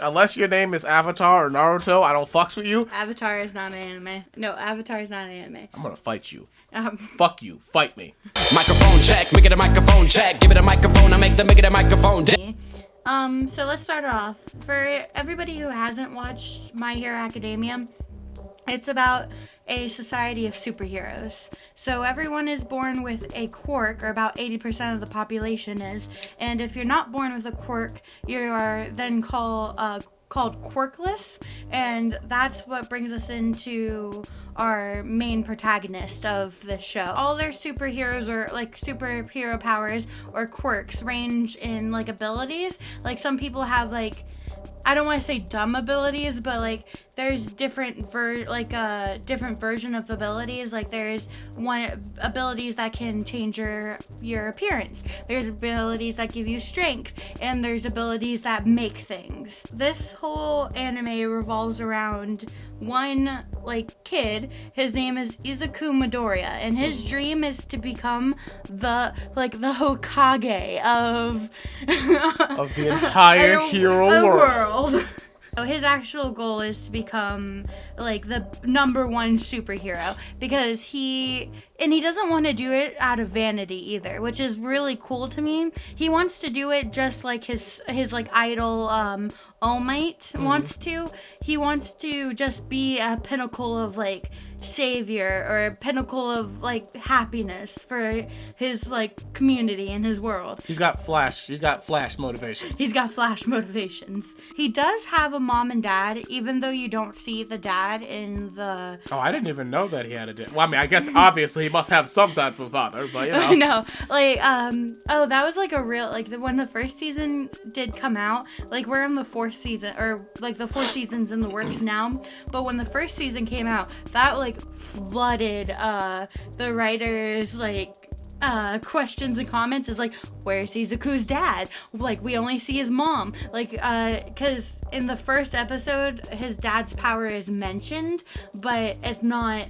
Unless your name is Avatar or Naruto, I don't fucks with you. Avatar is not an anime. No, Avatar is not an anime. I'm gonna fight you. Fuck you. Fight me. Microphone check, make it a microphone check. Give it a microphone, I make it a microphone. So let's start off. For everybody who hasn't watched My Hero Academia, it's about a society of superheroes. So everyone is born with a quirk, or about 80% of the population is. And if you're not born with a quirk, you are then called quirkless, and that's what brings us into our main protagonist of this show. All their superheroes, or like superhero powers or quirks, range in like abilities. Like some people have like, I don't want to say dumb abilities, but like there's different different version of abilities. Like there's abilities that can change your appearance. There's abilities that give you strength, and there's abilities that make things. This whole anime revolves around one like kid. His name is Izuku Midoriya, and his dream is to become the Hokage of the entire hero world. So his actual goal is to become like the number one superhero, because he doesn't want to do it out of vanity either, which is really cool to me. He wants to do it just like his like idol All Might wants to. He wants to just be a pinnacle of like savior, or a pinnacle of like happiness for his like community and his world. He's got flash motivations. He's got flash motivations. He does have a mom and dad, even though you don't see the dad in the... Oh, I didn't even know that he had a dad. Well, I mean, I guess obviously he must have some type of father, but you know. No, like, that was like a real, like, when the first season did come out, like, we're in the fourth season, or like the fourth season's in the works now, but when the first season came out, that like flooded the writers like questions and comments is like, where's Izuku's dad? Like, we only see his mom. Like, because in the first episode, his dad's power is mentioned, but it's not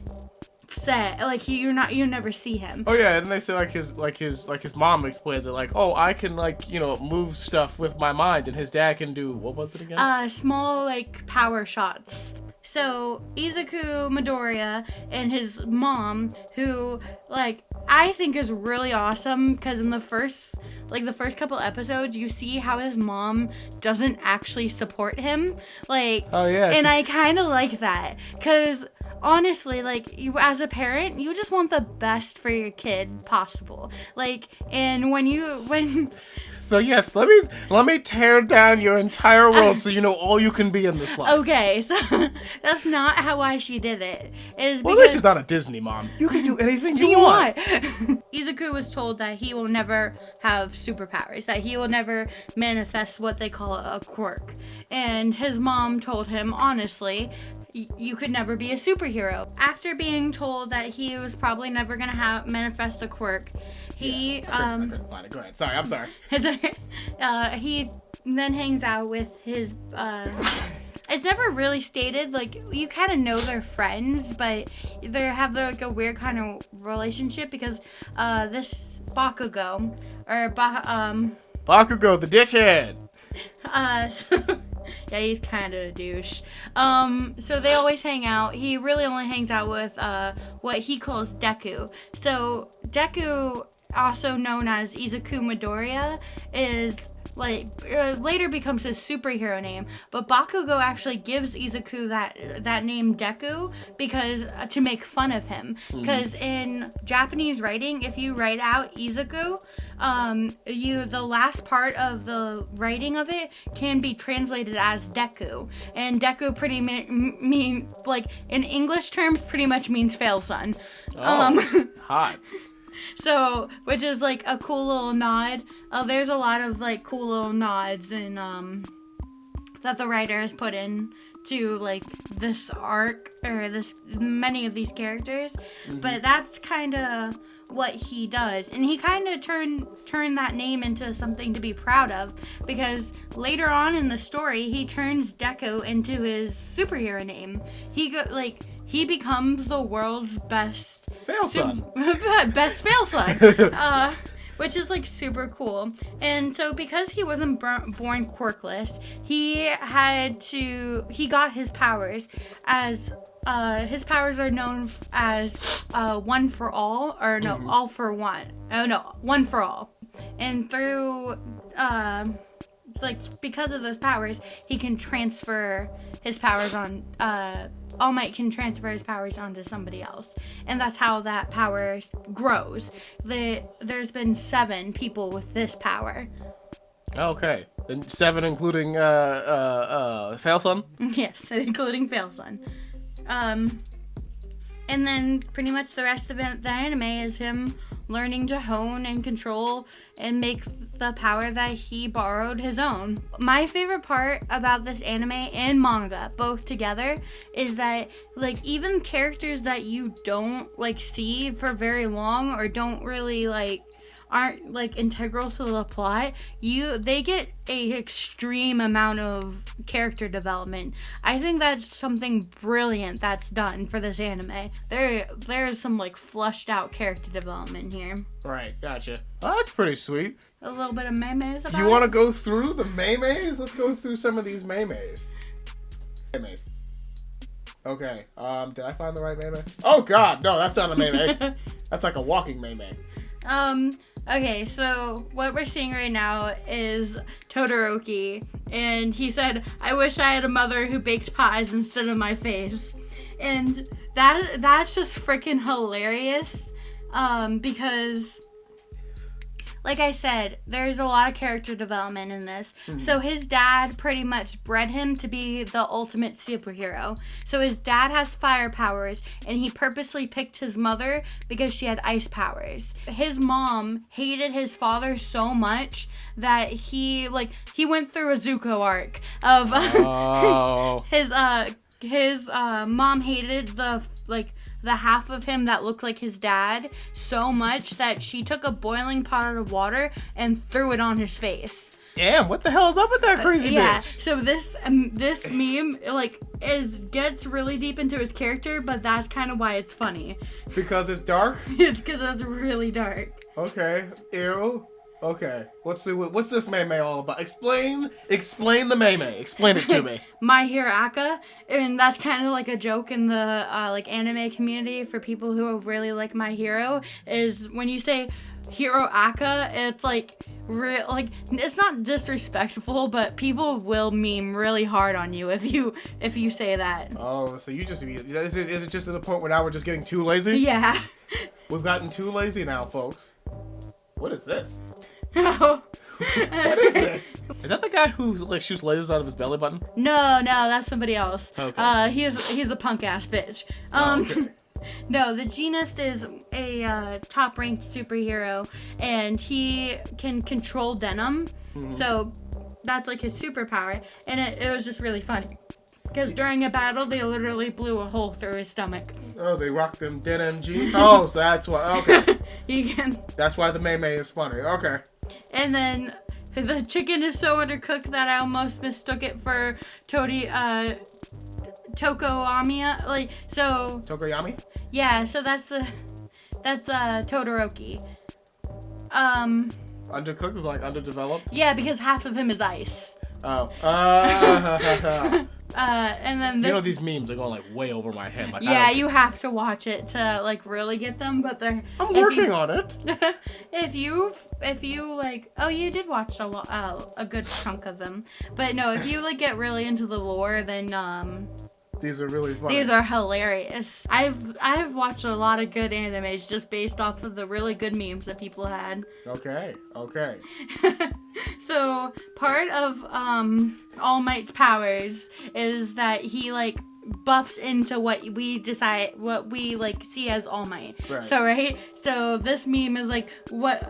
set. Like, you never see him. Oh yeah, and they say his mom explains it like, oh, I can like, move stuff with my mind, and his dad can do, what was it again? Small like power shots. So Izuku Midoriya and his mom, who like I think is really awesome, because in the first couple episodes, you see how his mom doesn't actually support him. Like, oh yeah, and I kind of like that, because honestly, like, you as a parent, you just want the best for your kid possible. Like, and when So yes, let me tear down your entire world so you know all you can be in this life. Okay, so that's not why she did it. Well, at least she's not a Disney mom. You can do anything you want. Izuku was told that he will never have superpowers, that he will never manifest what they call a quirk. And his mom told him, honestly, you could never be a superhero. After being told that he was probably never gonna manifest a quirk, I couldn't find it. Go ahead. Sorry, I'm sorry. He then hangs out with his it's never really stated, like, you kind of know they're friends, but they have like a weird kind of relationship, because this Bakugo, or Bakugo the dickhead. Yeah, he's kind of a douche. So they always hang out. He really only hangs out with what he calls Deku. So Deku, also known as Izuku Midoriya, is like later becomes his superhero name, but Bakugo actually gives Izuku that name Deku because to make fun of him, because in Japanese writing, if you write out Izuku, the last part of the writing of it can be translated as Deku, and Deku pretty mean like in English terms pretty much means fail son. Hot. So, which is like a cool little nod. There's a lot of like cool little nods and that the writer has put in to like this arc, or many of these characters. But that's kind of what he does, and he kind of turned that name into something to be proud of, because later on in the story he turns Deku into his superhero name. He becomes the world's best fail son. Best fail son. which is like super cool. And so because he wasn't born quirkless, he got his powers as his powers are known as one for all, or no, all for one. Oh no, one for all. And through because of those powers, he can transfer his powers on. All Might can transfer his powers onto somebody else, and that's how that power grows. There's been 7 people with this power. Okay, and 7 including Failson? Yes, including Failson. And then pretty much the rest of the anime is him learning to hone and control and make the power that he borrowed his own. My favorite part about this anime and manga, both together, is that like even characters that you don't like see for very long or don't really aren't like integral to the plot, they get a extreme amount of character development. I think that's something brilliant that's done for this anime. There's some like flushed out character development here. Right, gotcha. Oh, that's pretty sweet. A little bit of memes about You want to go through the memes? Let's go through some of these memes. Memes. Okay, did I find the right meme? Oh god, no, that's not a meme. That's like a walking meme. Okay, so what we're seeing right now is Todoroki, and he said, "I wish I had a mother who bakes pies instead of my face," and that's just freaking hilarious, because, like I said, there's a lot of character development in this. So his dad pretty much bred him to be the ultimate superhero. So his dad has fire powers, and he purposely picked his mother because she had ice powers. His mom hated his father so much that he went through a Zuko arc of his mom hated the half of him that looked like his dad so much that she took a boiling pot of water and threw it on his face. Damn, what the hell is up with that crazy bitch? So this meme gets really deep into his character, but that's kind of why it's funny. Because it's dark? It's because it's really dark. Okay, ew. Okay, let's see what's this meme all about. Explain the meme. Explain it to me. My Hero Aka, and that's kind of like a joke in the anime community for people who really like My Hero, is when you say Hero Aka, it's it's not disrespectful, but people will meme really hard on you if you say that. Oh, so is it just to the point where now we're just getting too lazy? Yeah. We've gotten too lazy now, folks. What is this? No. What is this? Is that the guy who shoots lasers out of his belly button? No, that's somebody else. Okay. He's a punk ass bitch. Okay. No, the Genist is a top ranked superhero, and he can control denim. Mm-hmm. So that's like his superpower, and it was just really funny. Because during a battle, they literally blew a hole through his stomach. Oh, they rocked them dead MG? Oh, so that's why. Okay. You can. That's why the meme is funny. Okay. And then the chicken is so undercooked that I almost mistook it for Tokoyami. Tokoyami? Yeah, so that's Todoroki. Undercooked is like underdeveloped? Yeah, because half of him is ice. Oh. And then this, these memes are going way over my head. You have to watch it to really get them, but they're. I'm working on it. If you you did watch a good chunk of them, but no, if you get really into the lore, then these are really funny. These are hilarious. I've watched a lot of good animes just based off of the really good memes that people had. Okay. So part of All Might's powers is that he buffs into what we see as All Might. Right. So this meme is what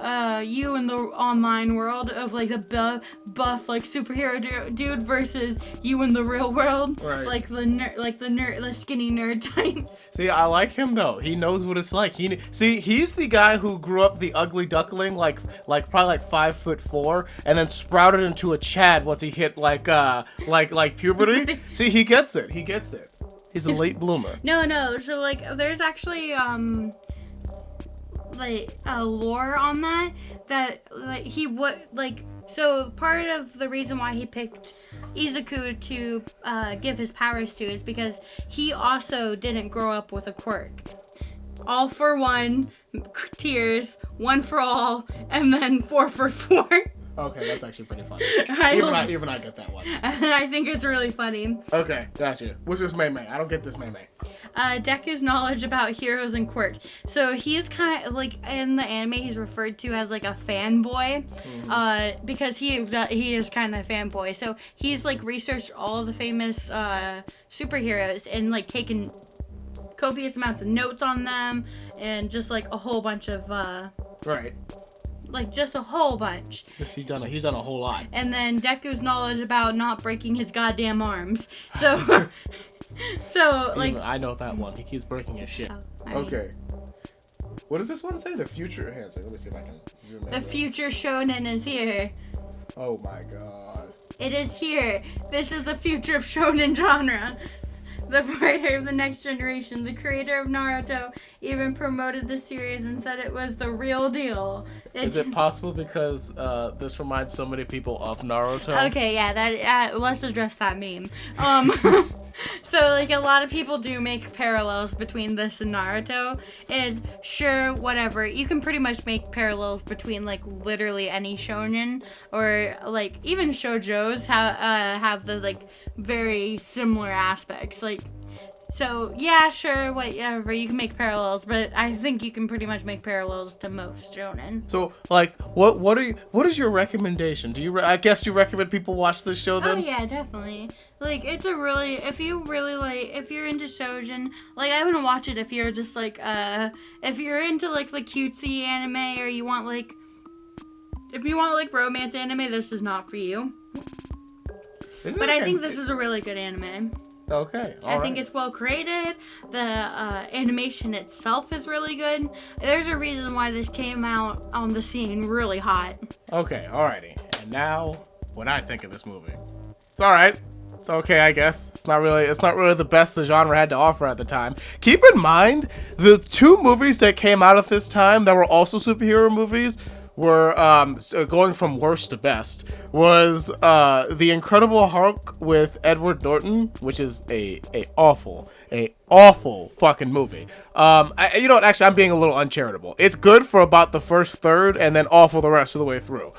you in the online world of the buff superhero dude versus you in the real world. Right. The skinny nerd type. See, I like him though. He knows what it's like. He's the guy who grew up the ugly duckling, probably 5'4", and then sprouted into a Chad once he hit puberty. See, he gets it. He's a late bloomer. No. So there's actually like lore on that like he would like. So part of the reason why he picked Izuku to give his powers to is because he also didn't grow up with a quirk. All for one, tears, one for all, and then 4 for 4. Okay, that's actually pretty funny. Even I get that one. I think it's really funny. Okay, gotcha. Which is Mei Mei? I don't get this Mei Mei. Deku's knowledge about heroes and quirks. So he's kind of like in the anime, he's referred to as like a fanboy, because he is kind of a fanboy. So he's like researched all the famous superheroes and like taken copious amounts of notes on them and just like a whole bunch of right. Like just a whole bunch. He's done a whole lot. And then Deku's knowledge about not breaking his goddamn arms. So, like I know that one. He keeps breaking his shit. Okay. What does this one say? The future. Let me see if I can zoom in. The future shonen is here. Oh my god. It is here. This is the future of shonen genre. The writer of The Next Generation, the creator of Naruto, even promoted the series and said it was the real deal. Is it possible because this reminds so many people of Naruto? Okay, yeah, that let's address that meme. So, like, a lot of people do make parallels between this and Naruto, and sure, whatever. You can pretty much make parallels between, like, literally any shonen, or, like, even shoujos have the, like, very similar aspects. Like, so, yeah, sure, whatever, you can make parallels, but I think you can pretty much make parallels to most shonen. So, like, what is your recommendation? I guess you recommend people watch this show then? Oh, yeah, definitely. Like, it's a really, if you're into shoujo, like, I wouldn't watch it if you're just, like, if you're into, like, the cutesy anime, or you want, like, if you want, like, romance anime, this is not for you. But I think this is a really good anime. Okay, I think it's well created. The animation itself is really good. There's a reason why this came out on the scene really hot. Okay, alrighty. And now, what I think of this movie. It's alright. It's okay, I guess. It's not really the best the genre had to offer at the time. Keep in mind, the 2 movies that came out at this time that were also superhero movies were going from worst to best was The Incredible Hulk with Edward Norton, which is a awful fucking movie. You know what? Actually, I'm being a little uncharitable. It's good for about the first third, and then awful the rest of the way through.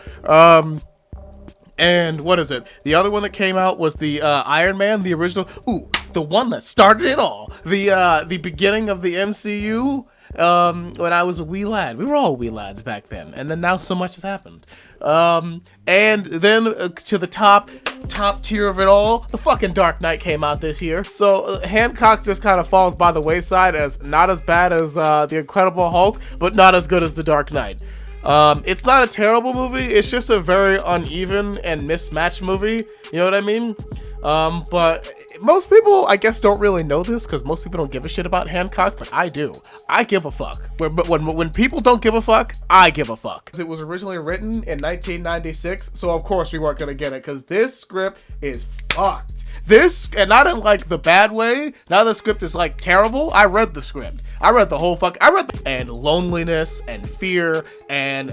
And what is it? The other one that came out was the Iron Man, the original. Ooh, the one that started it all. The beginning of the MCU. When I was a wee lad. We were all wee lads back then. And then now so much has happened. And then to the top tier of it all, the fucking Dark Knight came out this year. So Hancock just kind of falls by the wayside as not as bad as The Incredible Hulk, but not as good as The Dark Knight. It's not a terrible movie. It's just a very uneven and mismatched movie. You know what I mean? But most people, I guess, don't really know this because most people don't give a shit about Hancock, but I do. I give a fuck. But when people don't give a fuck, I give a fuck. It was originally written in 1996, so of course we weren't gonna get it because this script is fucked. And not in like the bad way. Now the script is like terrible. I read the script. I read the whole and loneliness and fear and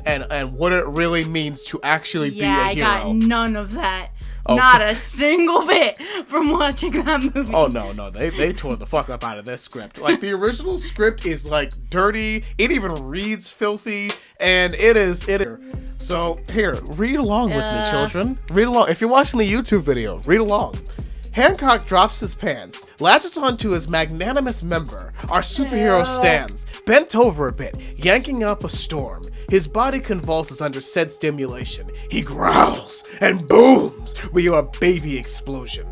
what it really means to actually be a hero. Yeah, I got none of that. Oh, not a single bit from watching that movie. Oh, no. They tore the fuck up out of this script. Like, the original script is, like, dirty. It even reads filthy. And it is. So, here, read along with me, children. Read along. If you're watching the YouTube video, read along. Hancock drops his pants, latches onto his magnanimous member. Our superhero stands, bent over a bit, yanking up a storm. His body convulses under said stimulation. He growls, and booms, we hear a baby explosion.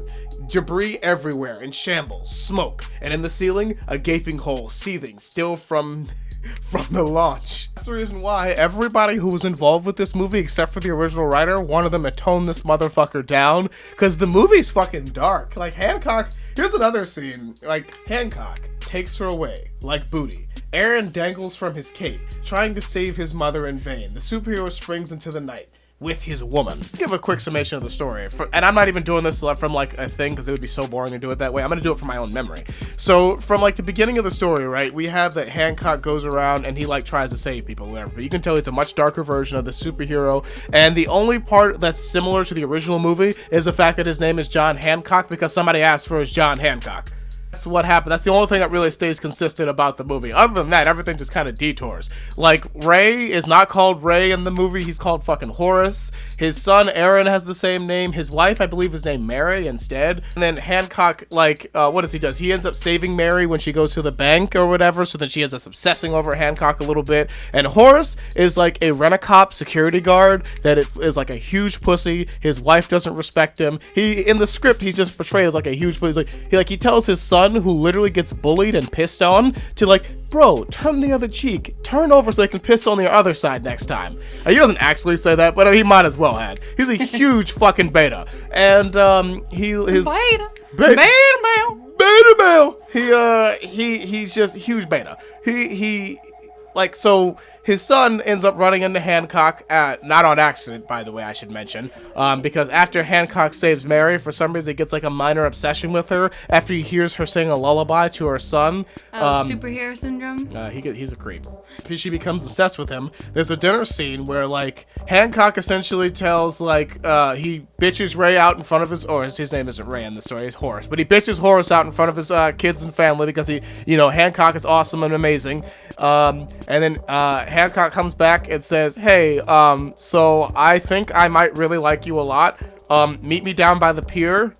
Debris everywhere, in shambles, smoke, and in the ceiling, a gaping hole, seething, still from the launch. That's the reason why everybody who was involved with this movie, except for the original writer, wanted them to tone this motherfucker down, because the movie's fucking dark. Like, Hancock, here's another scene, like, Hancock takes her away, like booty. Aaron dangles from his cape, trying to save his mother in vain. The superhero springs into the night. with his woman. Give a quick summation of the story, and I'm not even doing this from like a thing because it would be so boring to do it that way. I'm gonna do it from my own memory. So from like the beginning of the story, right, we have that Hancock goes around and he like tries to save people, whatever. But you can tell he's a much darker version of the superhero, and the only part that's similar to the original movie is the fact that his name is John Hancock because somebody asked for his John Hancock. That's what happened. That's the only thing that really stays consistent about the movie. Other than that, everything just kind of detours. Like, Ray is not called Ray in the movie. He's called fucking Horace. His son, Aaron, has the same name. His wife, I believe, is named Mary instead. And then Hancock, like, what does he do? He ends up saving Mary when she goes to the bank or whatever, so then she ends up obsessing over Hancock a little bit. And Horace is like a rent-a-cop security guard that is like a huge pussy. His wife doesn't respect him. In the script, he's just portrayed as like a huge pussy. He tells his son, who literally gets bullied and pissed on, to like, bro, turn the other cheek, turn over so they can piss on the other side next time. He doesn't actually say that, but he might as well have. He's a huge fucking beta, and beta male. He's just huge beta. He like, so his son ends up running into Hancock, not on accident, by the way, I should mention, because after Hancock saves Mary, for some reason he gets like a minor obsession with her after he hears her sing a lullaby to her son. Superhero syndrome? He's a creep. She becomes obsessed with him. There's a dinner scene where like Hancock essentially tells like he bitches Ray out in front of his name isn't Ray in the story, it's Horace, but he bitches Horace out in front of his kids and family because Hancock is awesome and amazing. And then Hancock comes back and says, hey, so I think I might really like you a lot. Meet me down by the pier.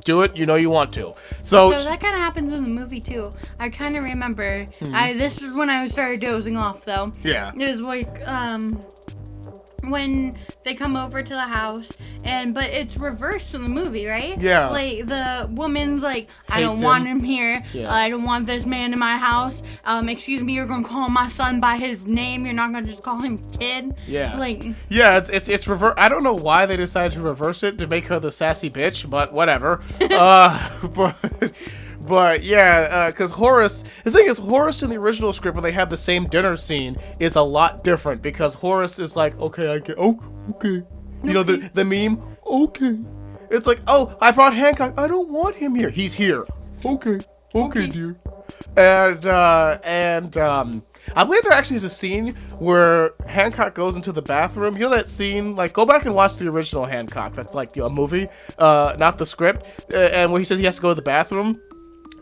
Do it, you want to. So that kind of happens in the movie too. I kind of remember. This is when I started dozing off though. Yeah. It was like when they come over to the house, but it's reversed in the movie, right? Yeah. Like the woman's like, I Hates don't want him. him here. Yeah. I don't want this man in my house. Excuse me, you're gonna call my son by his name. You're not gonna just call him kid. Yeah. Like. Yeah, it's reverse. I don't know why they decided to reverse it to make her the sassy bitch, but whatever. But yeah, because Horace, the thing is, Horace in the original script, when they have the same dinner scene, is a lot different because Horace is like, okay, I get, okay. The meme, okay. It's like, oh, I brought Hancock. I don't want him here. He's here. Okay, dear. And I believe there actually is a scene where Hancock goes into the bathroom. You know that scene? Like, go back and watch the original Hancock. That's like a movie, not the script. And where he says he has to go to the bathroom.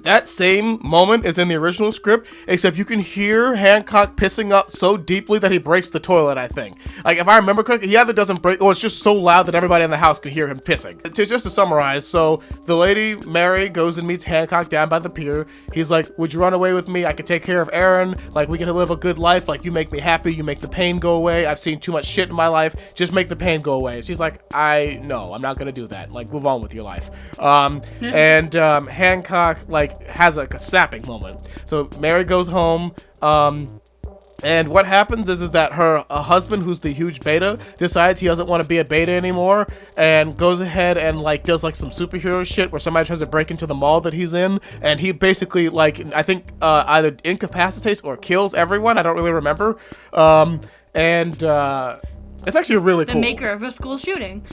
That same moment is in the original script, except you can hear Hancock pissing up so deeply that he breaks the toilet, I think. Like, if I remember correctly, he either doesn't break, or it's just so loud that everybody in the house can hear him pissing. Just to summarize, so the lady, Mary, goes and meets Hancock down by the pier. He's like, would you run away with me? I could take care of Aaron. Like, we can live a good life. Like, you make me happy. You make the pain go away. I've seen too much shit in my life. Just make the pain go away. She's like, no, I'm not gonna do that. Like, move on with your life. Hancock, like, has like a snapping moment. So Mary goes home, and what happens is that her husband, who's the huge beta, decides he doesn't want to be a beta anymore, and goes ahead and like does like some superhero shit where somebody tries to break into the mall that he's in, and he basically like, I think either incapacitates or kills everyone. I don't really remember. It's actually really cool. The maker of a school shooting.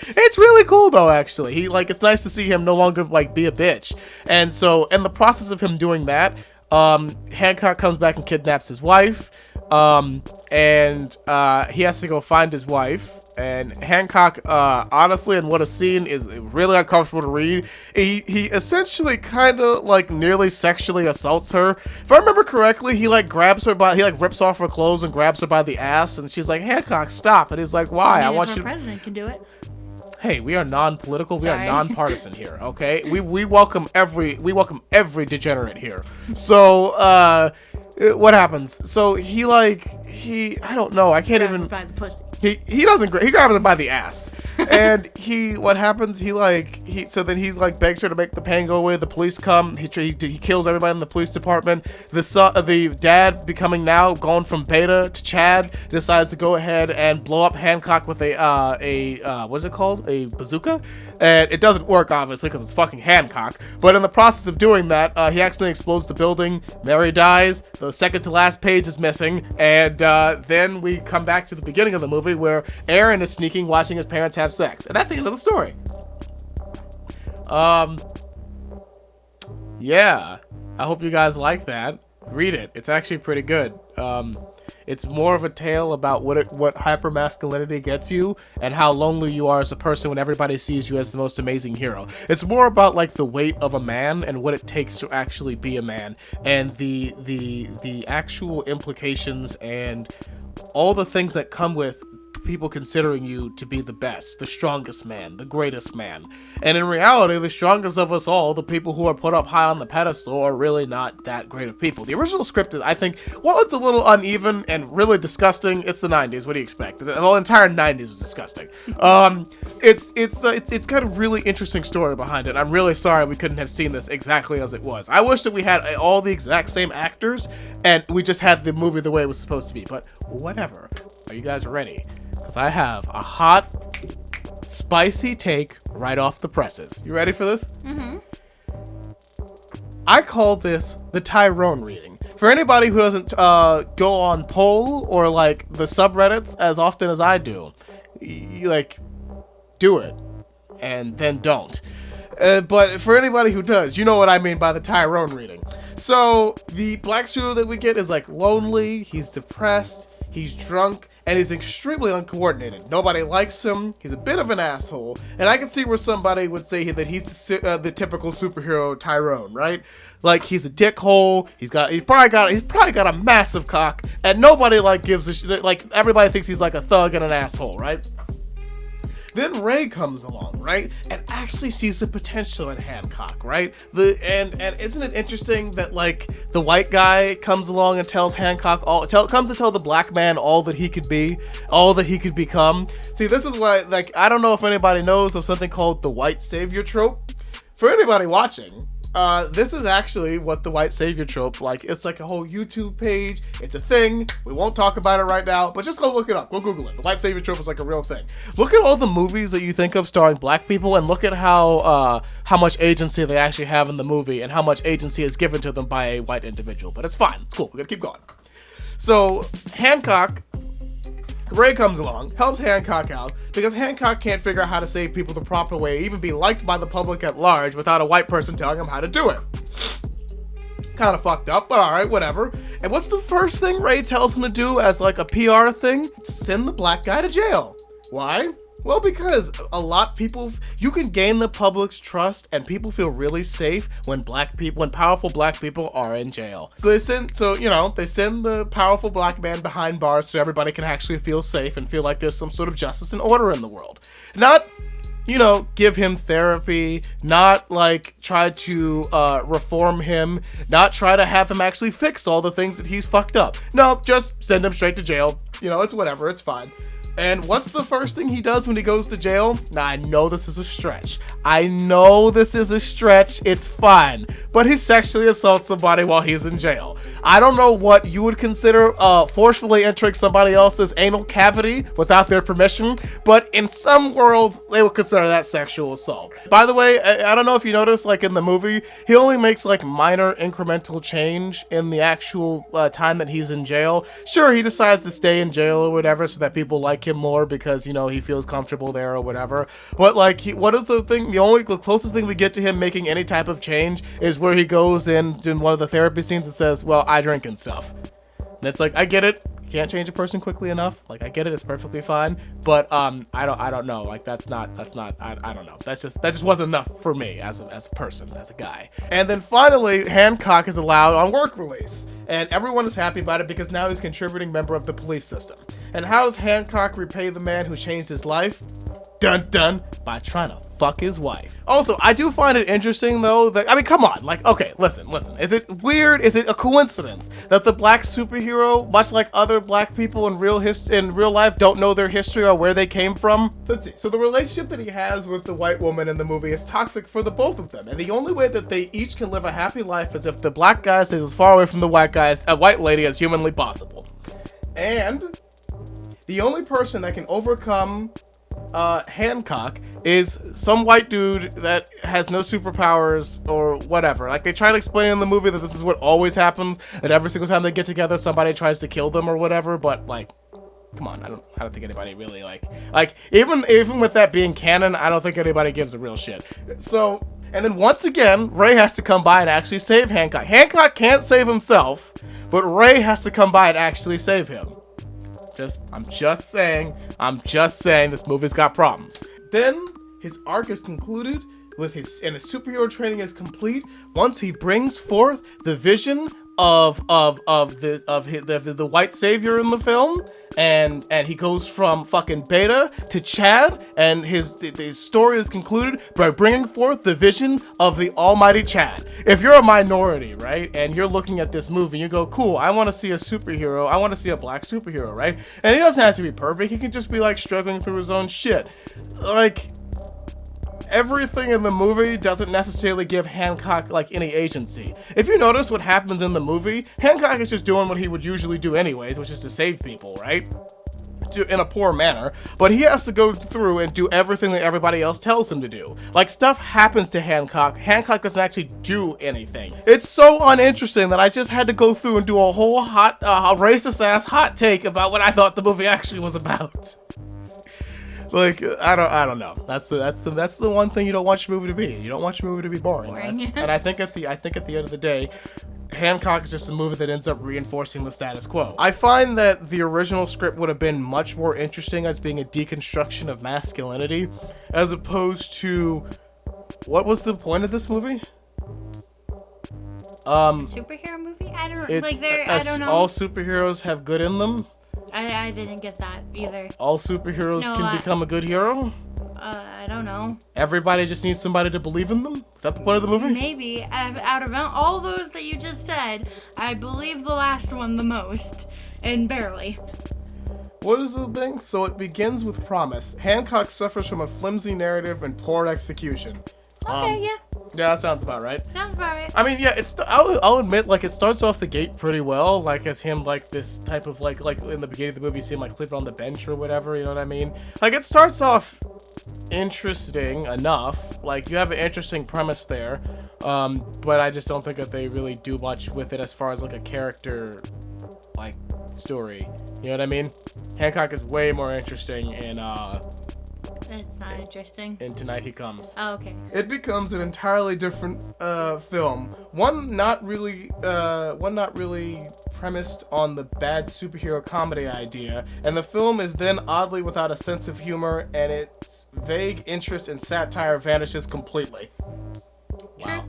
It's really cool though, actually. It's nice to see him no longer like be a bitch. And so in the process of him doing that, Hancock comes back and kidnaps his wife. And he has to go find his wife. And Hancock, honestly, and what a scene is really uncomfortable to read. He essentially kind of like nearly sexually assaults her. If I remember correctly, he like grabs her he like rips off her clothes and grabs her by the ass. And she's like, Hancock, stop. And he's like, why? I want you to. President can do it. Hey, we are non-political. We are non-partisan here. Okay, we welcome every degenerate here. So what happens? So I don't know. I can't even. By the pussy. He doesn't. He grabs him by the ass, And what happens? So then he's like begs her to make the pain go away. The police come. He kills everybody in the police department. The dad becoming now gone from Beta to Chad decides to go ahead and blow up Hancock with what's it called? A bazooka. And it doesn't work obviously because it's fucking Hancock. But in the process of doing that, he accidentally explodes the building. Mary dies. The second to last page is missing. And then we come back to the beginning of the movie where Aaron is sneaking, watching his parents have sex. And that's the end of the story. Yeah. I hope you guys like that. Read it. It's actually pretty good. It's more of a tale about what hypermasculinity gets you and how lonely you are as a person when everybody sees you as the most amazing hero. It's more about like the weight of a man and what it takes to actually be a man, and the actual implications and all the things that come with people considering you to be the best, the strongest man, the greatest man. And in reality, the strongest of us all, the people who are put up high on the pedestal, are really not that great of people. The original script is, I think, while it's a little uneven and really disgusting, it's the 90s. What do you expect? The whole entire 90s was disgusting. It's got a really interesting story behind it. I'm really sorry we couldn't have seen this exactly as it was. I wish that we had all the exact same actors and we just had the movie the way it was supposed to be, but whatever. Are you guys ready? Because I have a hot, spicy take right off the presses. You ready for this? Mm-hmm. I call this the Tyrone reading. For anybody who doesn't go on Poll or like the subreddits as often as I do, you like do it and then don't. But for anybody who does, you know what I mean by the Tyrone reading. So the black student that we get is like lonely, he's depressed, he's drunk, and he's extremely uncoordinated. Nobody likes him. He's a bit of an asshole. And I can see where somebody would say that he's the typical superhero Tyrone, right? Like he's a dickhole. He's probably got a massive cock, and nobody like gives a shit. Like everybody thinks he's like a thug and an asshole, right? Then Ray comes along, right, and actually sees the potential in Hancock, right? And isn't it interesting that like the white guy comes along and tells Hancock comes to tell the black man all that he could be, all that he could become. See, this is why, like, I don't know if anybody knows of something called the white savior trope. For anybody watching, this is actually what the white savior trope, like, it's like a whole YouTube page. It's a thing. We won't talk about it right now, but just go look it up. Go Google it. The white savior trope is like a real thing. Look at all the movies that you think of starring black people and look at how much agency they actually have in the movie and how much agency is given to them by a white individual. But it's fine. It's cool. We're gonna keep going. So Hancock, Ray comes along, helps Hancock out, because Hancock can't figure out how to save people the proper way, even be liked by the public at large without a white person telling him how to do it. Kind of fucked up, but alright, whatever. And what's the first thing Ray tells him to do as like a PR thing? Send the black guy to jail. Why? Well, because you can gain the public's trust, and people feel really safe when powerful black people are in jail. So they send the powerful black man behind bars so everybody can actually feel safe and feel like there's some sort of justice and order in the world. Not, give him therapy, not like try to reform him, not try to have him actually fix all the things that he's fucked up. No, just send him straight to jail. It's whatever, it's fine. And what's the first thing he does when he goes to jail? Now, I know this is a stretch. It's fine. But he sexually assaults somebody while he's in jail. I don't know what you would consider forcefully entering somebody else's anal cavity without their permission, but in some worlds, they would consider that sexual assault. By the way, I don't know if you noticed, like in the movie, he only makes like minor incremental change in the actual time that he's in jail. Sure, he decides to stay in jail or whatever so that people like him more because, he feels comfortable there or whatever. But like, what is the thing? The closest thing we get to him making any type of change is where he goes in one of the therapy scenes and says, well, I drink and stuff. And it's like, I get it. You can't change a person quickly enough. Like, I get it. It's perfectly fine. But I don't know. Like, I don't know. That just wasn't enough for me as a person, as a guy. And then finally, Hancock is allowed on work release. And everyone is happy about it because now he's a contributing member of the police system. And how does Hancock repay the man who changed his life? dun dun, by trying to fuck his wife. Also, I do find it interesting though that, I mean, come on, like, okay, listen. Is it weird? Is it a coincidence that the black superhero, much like other black people in real life, don't know their history or where they came from? Let's see. So the relationship that he has with the white woman in the movie is toxic for the both of them, and the only way that they each can live a happy life is if the black guy stays as far away from the white lady as humanly possible. And the only person that can overcome Hancock is some white dude that has no superpowers or whatever. Like, they try to explain in the movie that this is what always happens, that every single time they get together somebody tries to kill them or whatever, but like, come on, I don't think anybody really like even with that being canon, I don't think anybody gives a real shit. So, and then once again, Ray has to come by and actually save Hancock. Hancock can't save himself, but Ray has to come by and actually save him. I'm just saying, this movie's got problems. Then his arc is concluded with his superhero training is complete once he brings forth the vision of the white savior in the film, and he goes from fucking Beta to Chad, and his story is concluded by bringing forth the vision of the almighty Chad. If you're a minority, right, and you're looking at this movie, you go, cool, I want to see a superhero, I want to see a black superhero, right? And he doesn't have to be perfect, he can just be like struggling through his own shit. Like, everything in the movie doesn't necessarily give Hancock like any agency. If you notice what happens in the movie, Hancock is just doing what he would usually do anyways, which is to save people, right? In a poor manner, but he has to go through and do everything that everybody else tells him to do. Like, stuff happens to Hancock. Hancock doesn't actually do anything. It's so uninteresting that I just had to go through and do a whole racist ass hot take about what I thought the movie actually was about. Like, I don't know. That's the one thing you don't want your movie to be. You don't want your movie to be boring. And I think at the end of the day, Hancock is just a movie that ends up reinforcing the status quo. I find that the original script would have been much more interesting as being a deconstruction of masculinity, as opposed to, what was the point of this movie? Superhero movie? I don't know. All superheroes have good in them. I didn't get that either. All superheroes can become a good hero? I don't know. Everybody just needs somebody to believe in them? Is that the point of the movie? Maybe. Out of all those that you just said, I believe the last one the most. And barely. What is the thing? So it begins with promise. Hancock suffers from a flimsy narrative and poor execution. Okay, yeah. Yeah, that sounds about right. Sounds about right. I mean, yeah, I'll admit, like, it starts off the gate pretty well, like, as him, like, this type of, like in the beginning of the movie, you see him, like, sleeping on the bench or whatever, you know what I mean? Like, it starts off interesting enough, like, you have an interesting premise there, but I just don't think that they really do much with it as far as, like, a character, like, story, you know what I mean? Hancock is way more interesting in, It's not interesting. And Tonight He Comes. Oh, okay. It becomes an entirely different film. One not really premised on the bad superhero comedy idea, and the film is then oddly without a sense of humor, and its vague interest in satire vanishes completely. Wow.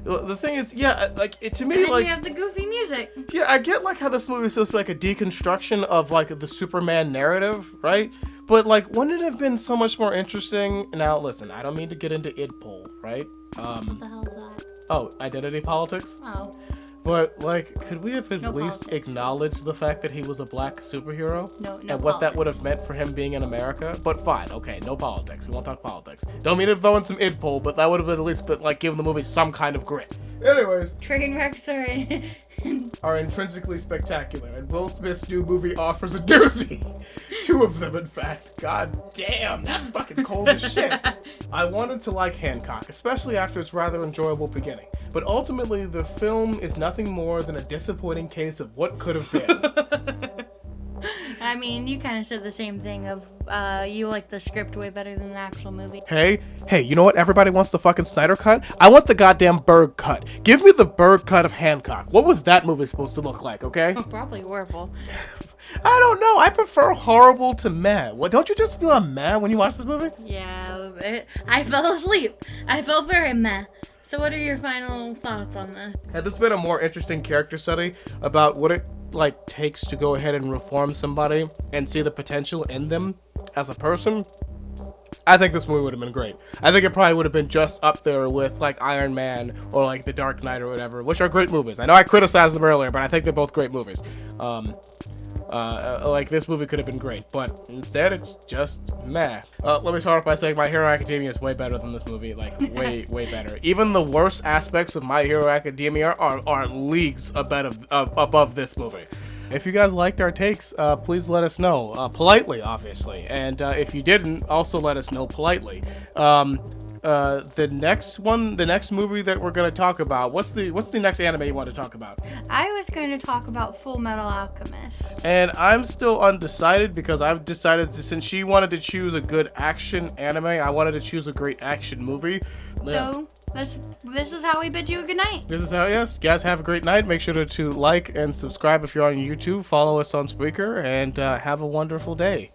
The thing is, yeah, like, to me, and then like, you have the goofy music. Yeah, I get, like, how this movie is supposed to be, like, a deconstruction of, like, the Superman narrative, right? But, like, wouldn't it have been so much more interesting? Now, listen, I don't mean to get into idpol, right? What the hell is that? Oh, identity politics? Oh. But, like, could we have at No least politics. acknowledged the fact that he was a black superhero? No and what that would have meant for him being in America? But fine, okay, no politics. We won't talk politics. Don't mean to throw in some idpol, but that would have at least been, like, given the movie some kind of grit. Anyways. Train wrecks are intrinsically spectacular, and Will Smith's new movie offers a doozy. 2 of them, in fact. God damn, that's fucking cold as shit. I wanted to like Hancock, especially after its rather enjoyable beginning, but ultimately the film is nothing more than a disappointing case of what could have been. I mean, you kind of said the same thing of you like the script way better than the actual movie. Hey, you know what? Everybody wants the fucking Snyder cut. I want the goddamn Berg cut. Give me the Berg cut of Hancock. What was that movie supposed to look like, okay? Probably horrible. I don't know. I prefer horrible to meh. What, don't you just feel meh when you watch this movie? Yeah, I fell asleep. I felt very meh. So what are your final thoughts on this? Had this been a more interesting character study about what it like takes to go ahead and reform somebody and see the potential in them as a person, I think this movie would have been great. I think it probably would have been just up there with like Iron Man or like The Dark Knight or whatever, which are great movies. I know I criticized them earlier, but I think they're both great movies. Like this movie could have been great, but instead it's just meh. Let me start off by saying My Hero Academia is way better than this movie, like way better. Even the worst aspects of My Hero Academia are leagues above this movie. If you guys liked our takes, please let us know, politely, obviously. And if you didn't, also let us know politely. The next movie that we're gonna talk about, what's the next anime you want to talk about? I was going to talk about Full Metal Alchemist. And I'm still undecided because I've decided to, since she wanted to choose a good action anime, I wanted to choose a great action movie. So this is how we bid you a good night. This is how, yes. You guys have a great night. Make sure to like and subscribe if you're on YouTube. Follow us on Spreaker, and have a wonderful day.